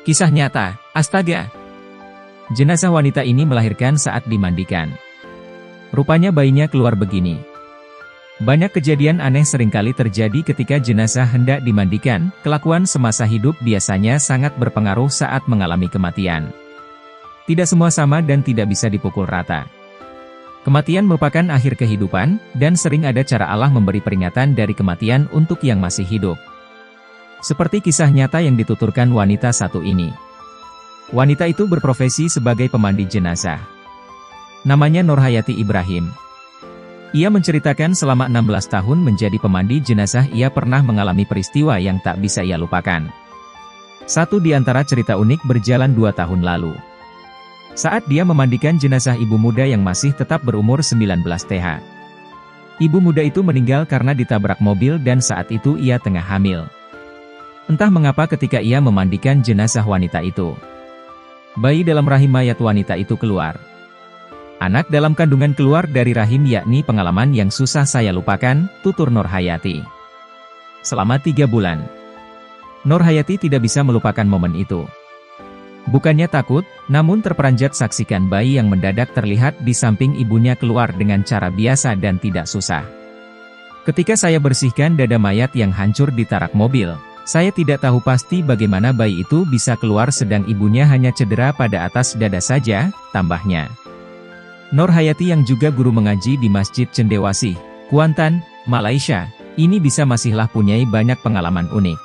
Kisah nyata, astaga! Jenazah wanita ini melahirkan saat dimandikan. Rupanya bayinya keluar begini. Banyak kejadian aneh seringkali terjadi ketika jenazah hendak dimandikan. Kelakuan semasa hidup biasanya sangat berpengaruh saat mengalami kematian. Tidak semua sama dan tidak bisa dipukul rata. Kematian merupakan akhir kehidupan, dan sering ada cara Allah memberi peringatan dari kematian untuk yang masih hidup. Seperti kisah nyata yang dituturkan wanita satu ini. Wanita itu berprofesi sebagai pemandi jenazah. Namanya Nurhayati Ibrahim. Ia menceritakan selama 16 tahun menjadi pemandi jenazah ia pernah mengalami peristiwa yang tak bisa ia lupakan. Satu di antara cerita unik berjalan 2 tahun lalu. Saat dia memandikan jenazah ibu muda yang masih tetap berumur 19 TH. Ibu muda itu meninggal karena ditabrak mobil dan saat itu ia tengah hamil. Entah mengapa ketika ia memandikan jenazah wanita itu, bayi dalam rahim mayat wanita itu keluar. Anak dalam kandungan keluar dari rahim yakni pengalaman yang susah saya lupakan, tutur Nurhayati. Selama 3 bulan, Nurhayati tidak bisa melupakan momen itu. Bukannya takut, namun terperanjat saksikan bayi yang mendadak terlihat di samping ibunya keluar dengan cara biasa dan tidak susah. Ketika saya bersihkan dada mayat yang hancur ditarak mobil, saya tidak tahu pasti bagaimana bayi itu bisa keluar sedang ibunya hanya cedera pada atas dada saja, tambahnya. Nurhayati yang juga guru mengaji di Masjid Cendewasih, Kuantan, Malaysia, ini bisa masihlah punyai banyak pengalaman unik.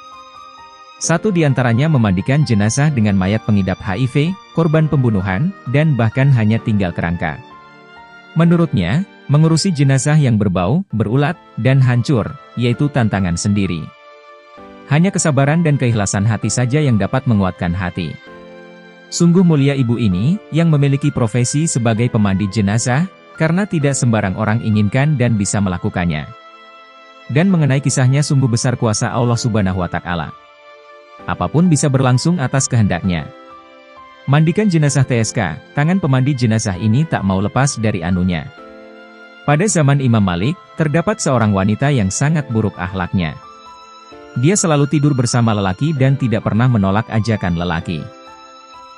Satu di antaranya memandikan jenazah dengan mayat pengidap HIV, korban pembunuhan, dan bahkan hanya tinggal kerangka. Menurutnya, mengurusi jenazah yang berbau, berulat, dan hancur, yaitu tantangan sendiri. Hanya kesabaran dan keikhlasan hati saja yang dapat menguatkan hati. Sungguh mulia ibu ini, yang memiliki profesi sebagai pemandi jenazah, karena tidak sembarang orang inginkan dan bisa melakukannya. Dan mengenai kisahnya sungguh besar kuasa Allah Subhanahu wa Ta'ala. Apapun bisa berlangsung atas kehendaknya. Mandikan jenazah TSK, tangan pemandi jenazah ini tak mau lepas dari anunya. Pada zaman Imam Malik, terdapat seorang wanita yang sangat buruk akhlaknya. Dia selalu tidur bersama lelaki dan tidak pernah menolak ajakan lelaki.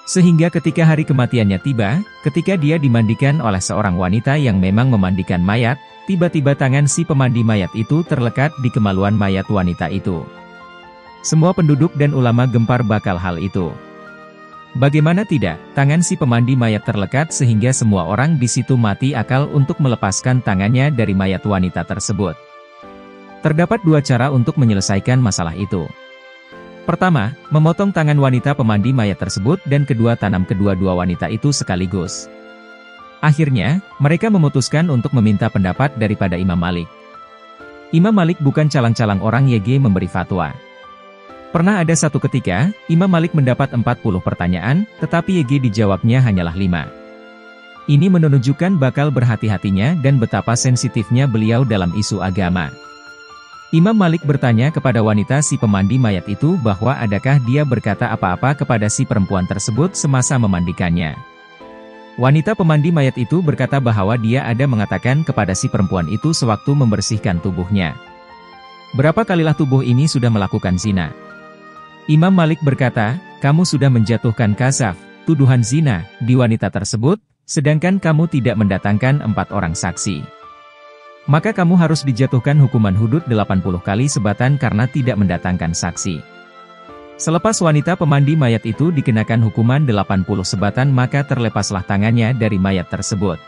Sehingga ketika hari kematiannya tiba, ketika dia dimandikan oleh seorang wanita yang memang memandikan mayat, tiba-tiba tangan si pemandi mayat itu terlekat di kemaluan mayat wanita itu. Semua penduduk dan ulama gempar bakal hal itu. Bagaimana tidak, tangan si pemandi mayat terlekat sehingga semua orang di situ mati akal untuk melepaskan tangannya dari mayat wanita tersebut. Terdapat 2 cara untuk menyelesaikan masalah itu. Pertama, memotong tangan wanita pemandi mayat tersebut dan kedua tanam kedua-dua wanita itu sekaligus. Akhirnya, mereka memutuskan untuk meminta pendapat daripada Imam Malik. Imam Malik bukan calang-calang orang YG memberi fatwa. Pernah ada satu ketika, Imam Malik mendapat 40 pertanyaan, tetapi YG dijawabnya hanyalah 5. Ini menunjukkan bakal berhati-hatinya dan betapa sensitifnya beliau dalam isu agama. Imam Malik bertanya kepada wanita si pemandi mayat itu bahwa adakah dia berkata apa-apa kepada si perempuan tersebut semasa memandikannya. Wanita pemandi mayat itu berkata bahwa dia ada mengatakan kepada si perempuan itu sewaktu membersihkan tubuhnya. Berapa kalilah tubuh ini sudah melakukan zina? Imam Malik berkata, kamu sudah menjatuhkan kazaf, tuduhan zina, di wanita tersebut, sedangkan kamu tidak mendatangkan 4 orang saksi. Maka kamu harus dijatuhkan hukuman hudud 80 kali sebatan karena tidak mendatangkan saksi. Selepas wanita pemandi mayat itu dikenakan hukuman 80 sebatan maka terlepaslah tangannya dari mayat tersebut.